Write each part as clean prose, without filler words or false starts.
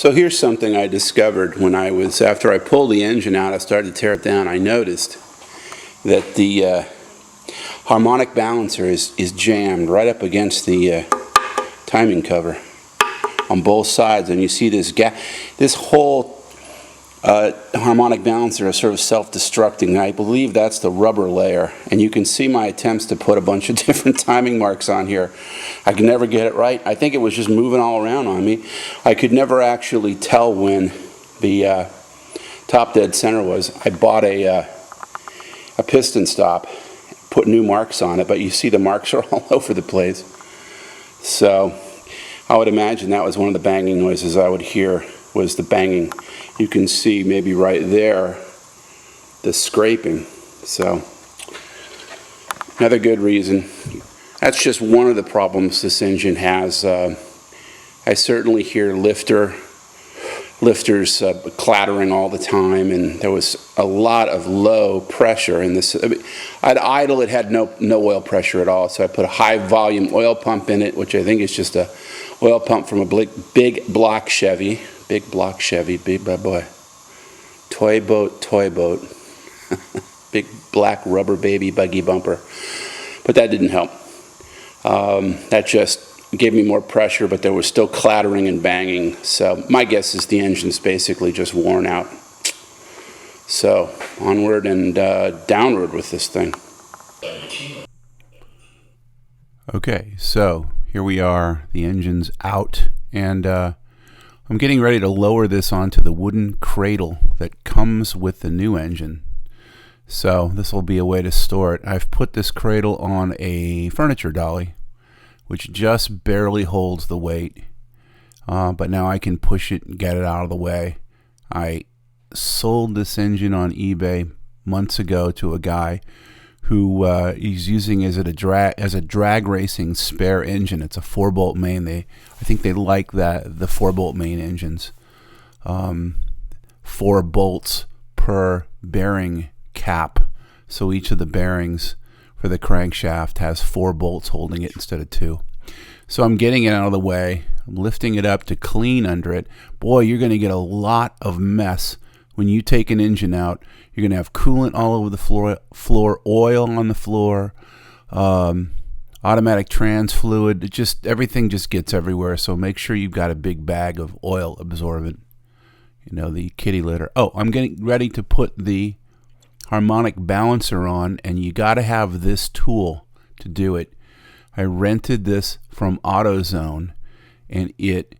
So here's something I discovered when after I pulled the engine out, I started to tear it down. I noticed that the harmonic balancer is jammed right up against the timing cover on both sides, and you see this gap. This whole harmonic balancer is sort of self-destructing. I believe that's the rubber layer, and you can see my attempts to put a bunch of different timing marks on here. I could never get it right. I think it was just moving all around on me. I could never actually tell when the top dead center was. I bought a piston stop, put new marks on it, but you see the marks are all over the place. So I would imagine that was one of the banging noises I would hear, was the banging. You can see maybe right there the scraping. So another good reason. That's just one of the problems this engine has. I certainly hear lifters clattering all the time, and there was a lot of low pressure in this. I'd idle, it had no oil pressure at all, so I put a high volume oil pump in it, which I think is just a oil pump from a big block Chevy. Big block Chevy, big boy. Toy boat. Big black rubber baby buggy bumper. But that didn't help. That just gave me more pressure, but there was still clattering and banging. So my guess is the engine's basically just worn out. So onward and downward with this thing. Okay, so here we are. The engine's out, and I'm getting ready to lower this onto the wooden cradle that comes with the new engine. So this will be a way to store it. I've put this cradle on a furniture dolly, which just barely holds the weight. But now I can push it and get it out of the way. I sold this engine on eBay months ago to a guy who he's using as a drag racing spare engine. It's a 4-bolt main. I think they like the 4-bolt main engines. 4 bolts per bearing cap. So each of the bearings for the crankshaft has 4 bolts holding it instead of 2. So I'm getting it out of the way. I'm lifting it up to clean under it. Boy, you're going to get a lot of mess when you take an engine out. You're going to have coolant all over the floor, oil on the floor, automatic trans fluid. Everything just gets everywhere. So make sure you've got a big bag of oil absorbent. The kitty litter. Oh, I'm getting ready to put the harmonic balancer on, and you got to have this tool to do it. I rented this from AutoZone, and it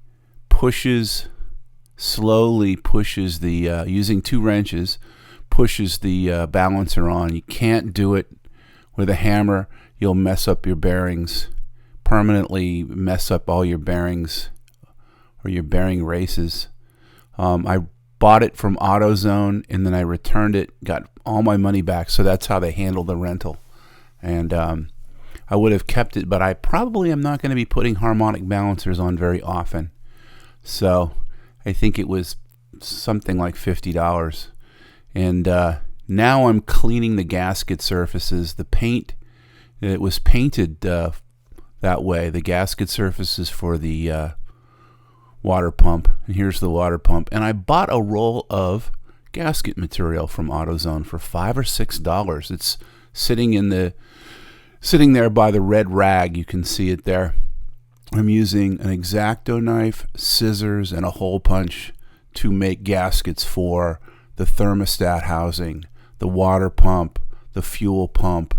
slowly pushes the, using 2 wrenches, pushes the balancer on. You can't do it with a hammer. You'll mess up your bearings, permanently mess up all your bearings or your bearing races. I bought it from AutoZone, and then I returned it, got all my money back. So that's how they handle the rental. And I would have kept it, but I probably am not going to be putting harmonic balancers on very often. So I think it was something like $50. And now I'm cleaning the gasket surfaces. The paint, it was painted that way. The gasket surfaces for the water pump. And here's the water pump. And I bought a roll of gasket material from AutoZone for $5 or $6. It's sitting there by the red rag. You can see it there. I'm using an X-Acto knife, scissors, and a hole punch to make gaskets for the thermostat housing, the water pump, the fuel pump,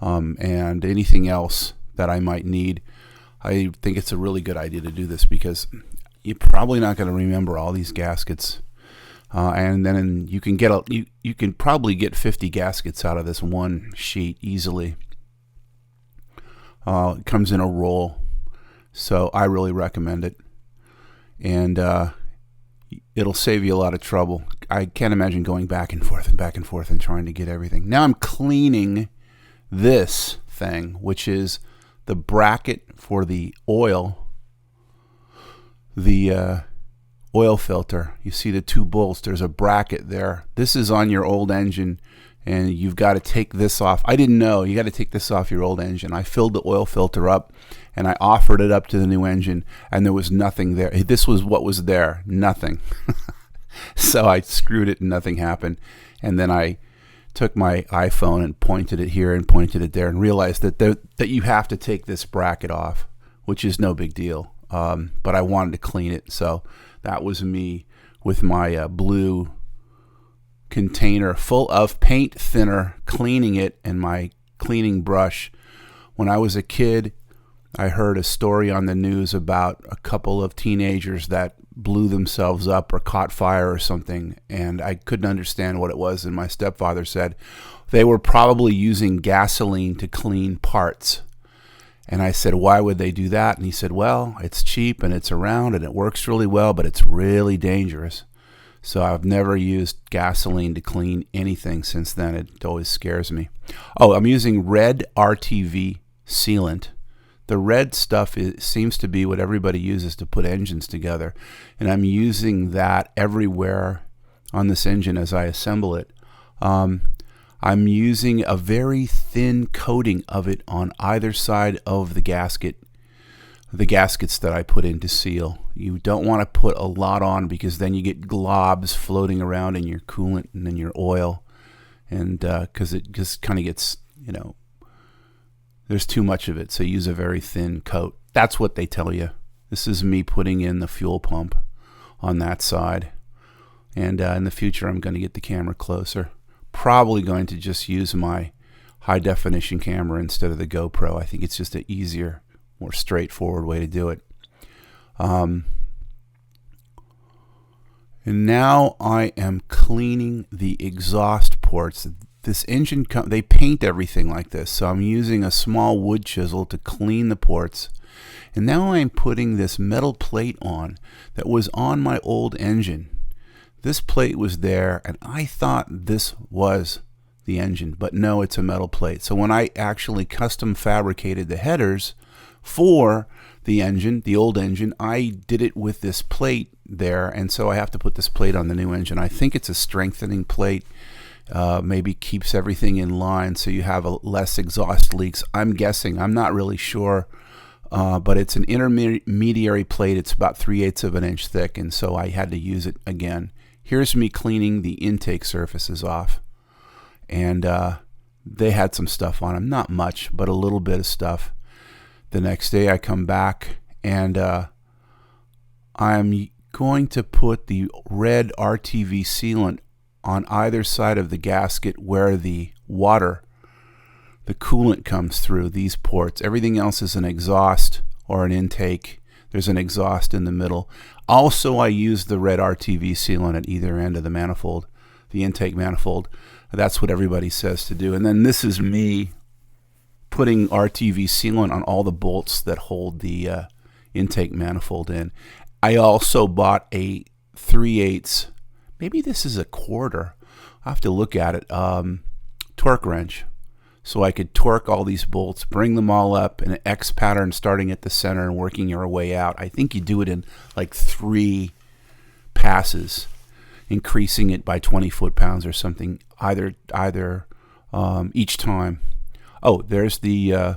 and anything else that I might need. I think it's a really good idea to do this because you're probably not going to remember all these gaskets. And then you can probably get 50 gaskets out of this one sheet easily. It comes in a roll, so I really recommend it, and it'll save you a lot of trouble. I can't imagine going back and forth and trying to get everything. Now I'm cleaning this thing, which is the bracket for the oil filter. You see the 2 bolts. There's a bracket there. This is on your old engine. and you've got to take this off. I didn't know. You got to take this off your old engine. I filled the oil filter up, and I offered it up to the new engine, and there was nothing there. This was what was there, nothing. So I screwed it, and nothing happened. And then I took my iPhone and pointed it here and pointed it there, and realized that you have to take this bracket off, which is no big deal. But I wanted to clean it, so that was me with my blue container full of paint thinner, cleaning it, and my cleaning brush. When I was a kid, I heard a story on the news about a couple of teenagers that blew themselves up or caught fire or something, and I couldn't understand what it was, and my stepfather said they were probably using gasoline to clean parts. And I said, why would they do that? And he said, well, it's cheap and it's around and it works really well, but it's really dangerous. So I've never used gasoline to clean anything since then. It always scares me. Oh, I'm using red RTV sealant. The red stuff seems to be what everybody uses to put engines together. And I'm using that everywhere on this engine as I assemble it. I'm using a very thin coating of it on either side of the gasket, the gaskets that I put in to seal. You don't want to put a lot on, because then you get globs floating around in your coolant and in your oil, and because it just kind of gets, there's too much of it. So use a very thin coat. That's what they tell you. This is me putting in the fuel pump on that side, and in the future I'm going to get the camera closer. Probably going to just use my high definition camera instead of the GoPro. I think it's just an easier, more straightforward way to do it. And now I am cleaning the exhaust ports. This engine, they paint everything like this, so I'm using a small wood chisel to clean the ports. And now I'm putting this metal plate on that was on my old engine. This plate was there, and I thought this was the engine, but no, it's a metal plate. So when I actually custom fabricated the headers for the engine, the old engine, I did it with this plate there, and so I have to put this plate on the new engine. I think it's a strengthening plate, maybe keeps everything in line so you have less exhaust leaks. I'm guessing, I'm not really sure, but it's an intermediary plate. It's about 3/8 of an inch thick, and so I had to use it again. Here's me cleaning the intake surfaces off, and they had some stuff on them, not much, but a little bit of stuff. The next day I come back, and I'm going to put the red RTV sealant on either side of the gasket where the water, the coolant comes through these ports. Everything else is an exhaust or an intake. There's an exhaust in the middle. Also, I use the red RTV sealant at either end of the manifold, the intake manifold. That's what everybody says to do. And then this is me putting RTV sealant on all the bolts that hold the intake manifold in. I also bought a 3/8, maybe this is a quarter, I'll have to look at it, torque wrench. So I could torque all these bolts, bring them all up in an X pattern starting at the center and working your way out. I think you do it in like 3 passes, increasing it by 20 foot-pounds or something, either each time. Oh, there's the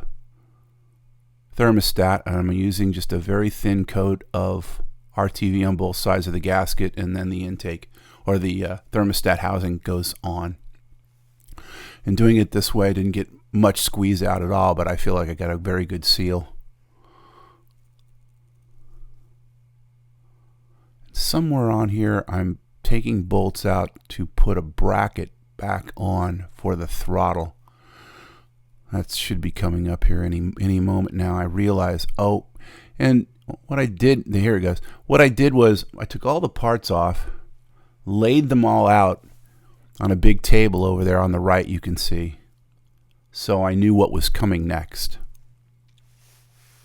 thermostat, and I'm using just a very thin coat of RTV on both sides of the gasket, and then the intake or the thermostat housing goes on. And doing it this way, I didn't get much squeeze out at all, but I feel like I got a very good seal. Somewhere on here, I'm taking bolts out to put a bracket back on for the throttle. That should be coming up here any moment now. I realize, oh, and what I did, here it goes. What I did was I took all the parts off, laid them all out on a big table over there on the right, you can see. So I knew what was coming next.